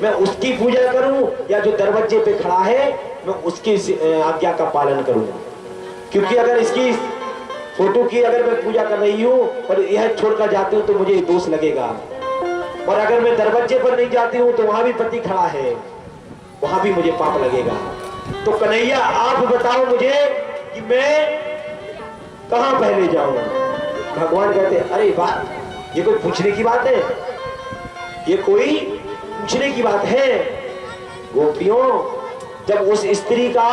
मैं उसकी पूजा करूं या जो दरवाजे पे खड़ा है मैं उसकी आज्ञा का पालन करूं? क्योंकि अगर इसकी फोटो की अगर मैं पूजा कर रही हूं और यह छोड़कर जाती हूं तो मुझे दोष लगेगा, और अगर मैं दरवाजे पर नहीं जाती हूं तो वहां भी पति खड़ा है, वहां भी मुझे पाप लगेगा। तो कन्हैया आप बताओ मुझे कि मैं कहां पहले जाऊं? भगवान कहते अरे बात ये कोई पूछने की बात है? ये कोई पूछने की बात है? गोपियों, जब उस स्त्री का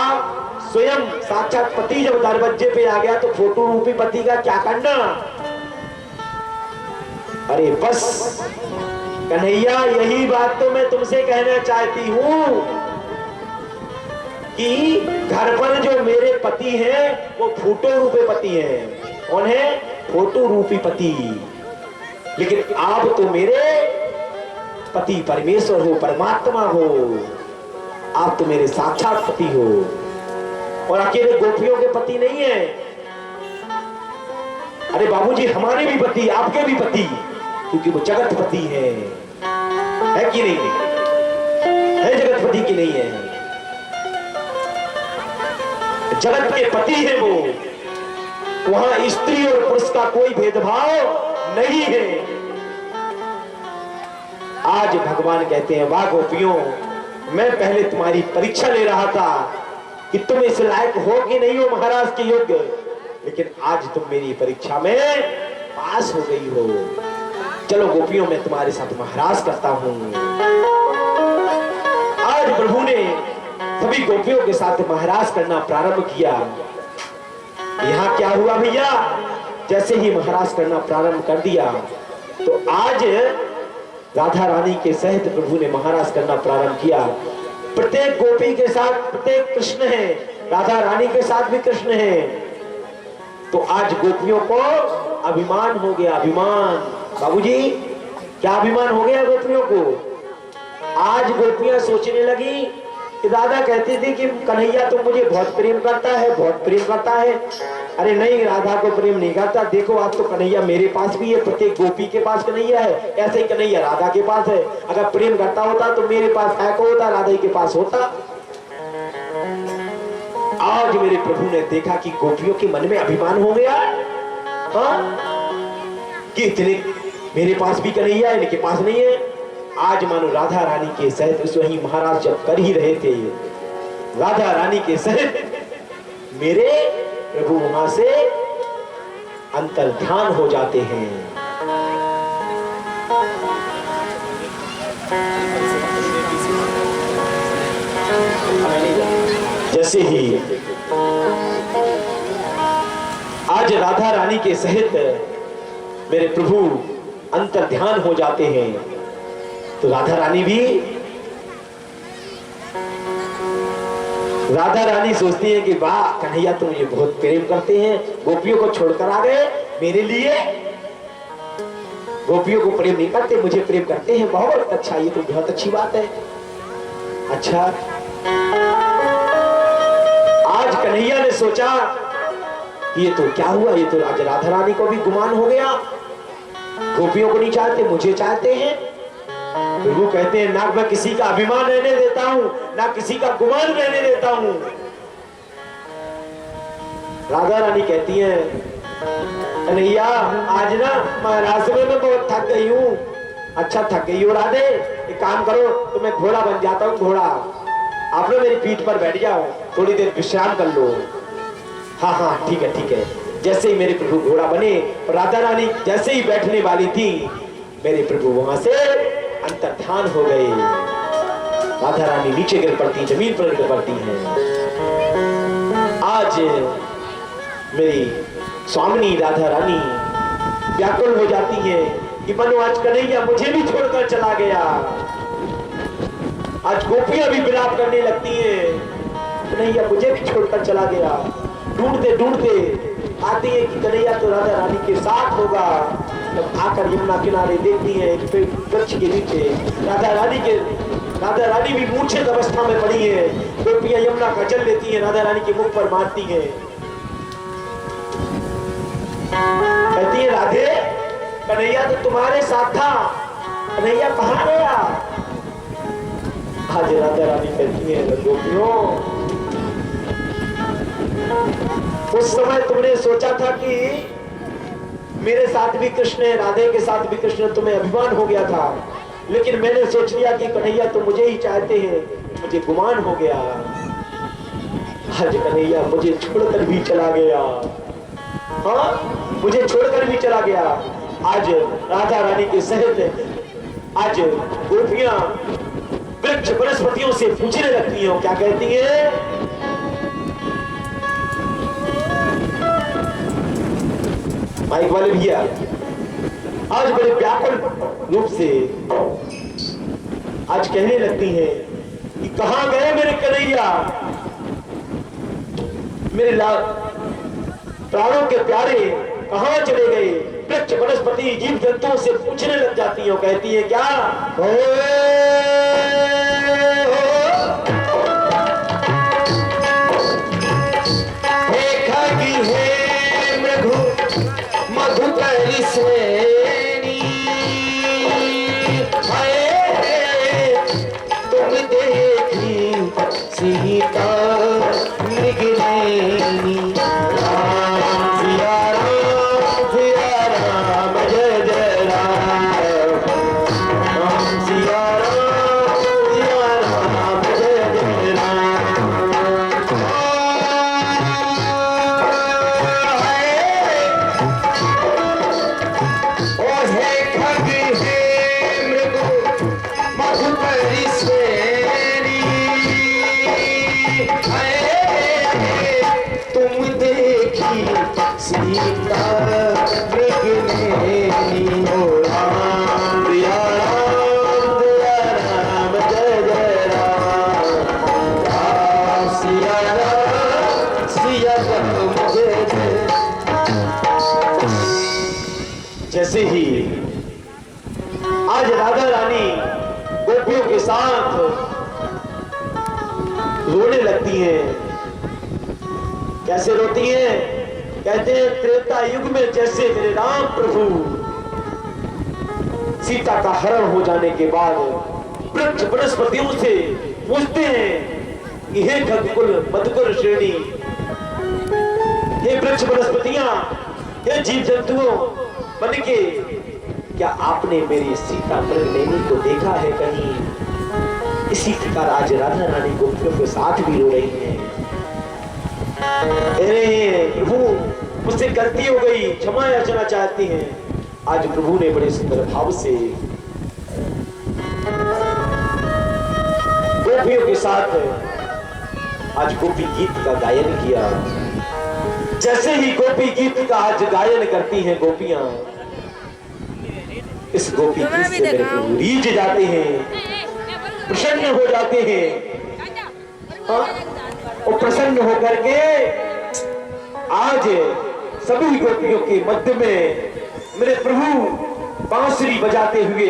स्वयं साक्षात पति जब दरवाजे पे आ गया तो फोटो रूपी पति का क्या करना? अरे बस कन्हैया, यही बात तो मैं तुमसे कहना चाहती हूं कि घर पर जो मेरे पति हैं वो फोटो रूपी पति हैं। कौन है? फोटो रूपी पति। लेकिन आप तो मेरे पति परमेश्वर हो, परमात्मा हो, आप तो मेरे साक्षात पति हो, और अकेले गोपियों के पति नहीं है। अरे बाबूजी, हमारे भी पति, आपके भी पति, क्योंकि वो जगतपति है कि नहीं? है जगतपति की नहीं है? जगत के पति है वो। वहां स्त्री और पुरुष का कोई भेदभाव नहीं है। आज भगवान कहते हैं वाह गोपियों, मैं पहले तुम्हारी परीक्षा ले रहा था कि तुम इस लायक हो कि नहीं हो महाराज के योग्य, लेकिन आज तुम मेरी परीक्षा में पास हो गई हो। चलो गोपियों, मैं तुम्हारे साथ महाराज करता हूं। आज प्रभु ने सभी गोपियों के साथ महाराज करना प्रारंभ किया। यहां क्या हुआ भैया? जैसे ही महाराज करना प्रारंभ कर दिया तो आज राधा रानी के सहित प्रभु ने महाराज करना प्रारंभ किया। प्रत्येक गोपी के साथ प्रत्येक कृष्ण है, राधा रानी के साथ भी कृष्ण है। तो आज गोपियों को अभिमान हो गया, अभिमान। बाबूजी, क्या अभिमान हो गया गोपियों को? आज गोपियां सोचने लगी कि दादा कहती थी कि कन्हैया तो मुझे बहुत प्रेम करता है, बहुत प्रेम करता है। अरे नहीं, राधा को प्रेम नहीं करता। देखो आज तो कन्हैया मेरे पास भी है, प्रत्येक गोपी के पास कन्हैया है, ऐसे ही कन्हैया राधा के पास है। अगर प्रेम करता होता तो मेरे पास है को होता, राधा के पास होता। आज मेरे प्रभु ने देखा कि गोपियों के मन में अभिमान हो गया, कि इतने मेरे पास भी कन्हैया है, इनके पास नहीं है। आज मानो राधा रानी के सहित उस वही महाराज जब कर ही रहे थे, राधा रानी के सहित मेरे प्रभु वहां से अंतर्ध्यान हो जाते हैं। जैसे ही आज राधा रानी के सहित मेरे प्रभु अंतर्ध्यान हो जाते हैं, तो राधा रानी सोचती है कि वाह कन्हैया तो मुझे बहुत प्रेम करते हैं, गोपियों को छोड़कर आ गए मेरे लिए। गोपियों को प्रेम नहीं करते, मुझे प्रेम करते हैं, बहुत अच्छा, ये तो बहुत अच्छी बात है। अच्छा, आज कन्हैया ने सोचा ये तो क्या हुआ, ये तो आज राधा रानी को भी गुमान हो गया। गोपियों को नहीं चाहते, मुझे चाहते हैं। प्रभु कहते हैं ना मैं किसी का अभिमान रहने देता हूं, ना किसी का गुमान रहने देता हूं। राधा रानी कहती है कन्हैया आज ना मैं रास्ते में बहुत थक गई हूं। अच्छा थक गई हो राधे, एक काम करो तो मैं घोड़ा बन जाता हूं, घोड़ा आप लोग मेरी पीठ पर बैठ जाओ, थोड़ी देर विश्राम कर लो। हाँ हाँ ठीक है ठीक है। जैसे ही मेरे प्रभु घोड़ा बने और राधा रानी जैसे ही बैठने वाली थी, मेरे प्रभु वहां से अंतर्ध्यान हो गए। राधा रानी नीचे गिर पड़ती, जमीन पर गिर पड़ती हैं। आज मेरी स्वामिनी राधा रानी व्याकुल हो जाती है कि मनो आज कन्हैया मुझे भी छोड़कर चला गया। आज गोपियां भी विलाप करने लगती हैं, कन्हैया मुझे भी छोड़कर चला गया। ढूंढते ढूंढते आती है कि कन्हैया तो राधा रानी के साथ होगा। तब आकर यमुना किनारे देखती है एक वृक्ष के नीचे राधा रानी भी मूर्छित अवस्था में पड़ी है। गोपियां यमुना का जल लेती है, राधा रानी के मुख पर मारती है, कहती है राधे कन्हैया तो तुम्हारे साथ था, कन्हैया कहां गया? आज राधा रानी कहती है गोपियों, उस समय तुमने सोचा था कि मेरे साथ भी कृष्ण है, राधे के साथ भी कृष्ण, तुम्हें अभिमान हो गया था, लेकिन मैंने सोच लिया कि कन्हैया तो मुझे ही चाहते हैं, मुझे गुमान हो गया। आज कन्हैया मुझे छोड़कर भी चला गया। हाँ, मुझे छोड़कर भी चला गया। आज राधा रानी के सहित आज गोपियां वृक्ष वनस्पतियों से पूछने लगती हैं, क्या कहती हैं? माइक वाले भैया, आज बड़े व्याकुल रूप से आज कहने लगती हैं कि कहां गए मेरे कन्हैया, मेरे प्राणों के प्यारे कहां चले गए? वृक्ष वनस्पति जीव जंतुओं से पूछने लग जाती हैं, कहती है क्या? मधुकरी श्रेणी तुम देखी सीता मृगनैनी। सिया राम जय जय राम, सिया राम जय जय राम। तुम देखी सीता मृगनैनी। हो राम सिया राम जय जय राम, राम सिया राम जय जय। जैसे ही आज राधा रानी गोपियों के साथ रोने लगती हैं। कैसे रोती हैं? कहते हैं त्रेता युग में जैसे मेरे राम प्रभु सीता का हरण हो जाने के बाद वृक्ष वनस्पतियों से पूछते हैं कि हे खगकुल मधुकर श्रेणी, हे वृक्ष वनस्पतियां, हे जीव जंतुओं बन के, क्या आपने मेरी सीता मृगनैनी को देखा है कहीं? इसी प्रकार आज राधा रानी गोपियों के साथ भी रो रही हैं। प्रभु मुझसे गलती हो गई, क्षमा याचना चाहती हैं। आज प्रभु ने बड़े सुंदर भाव से गोपियों के साथ आज गोपी गीत का गायन किया। जैसे ही गोपी गीत का आज गायन करती हैं गोपियां, इस गोपी गीत से मेरे प्रभु रीझ जाते हैं, प्रसन्न हो जाते हैं। और प्रसन्न होकर के आज सभी गोपियों के मध्य में मेरे प्रभु बांसुरी बजाते हुए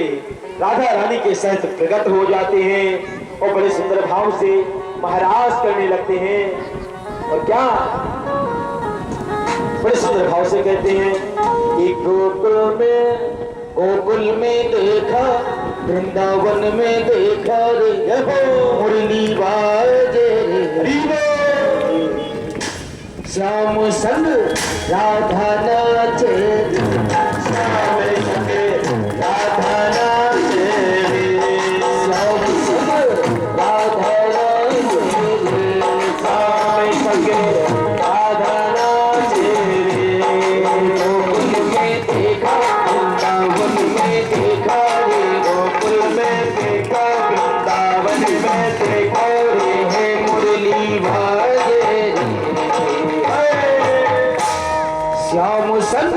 राधा रानी के सहित प्रकट हो जाते हैं और बड़े सुंदर भाव से महाराज करने लगते हैं। और क्या बड़े सुंदर भाव से कहते हैं, एक गोकुल में देखा, वृंदावन में देखा रे मुरली बाजे रे, श्याम संग राधा नाचे, श्याम संग राधा नाचे, श्याम संग राधा नाचे, श्याम संग राधा नाचे। गोकुल में देखा, वृंदावन में देखा रे, गोकुल में देखा, वृंदावन में देखा रे, है मुरली बाजे रे, श्याम संग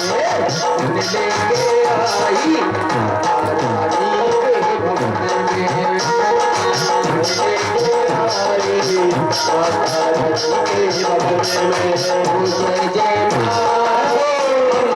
लेके आई रानी के भवन में लेके आई रानी के भवन में जय जय माँ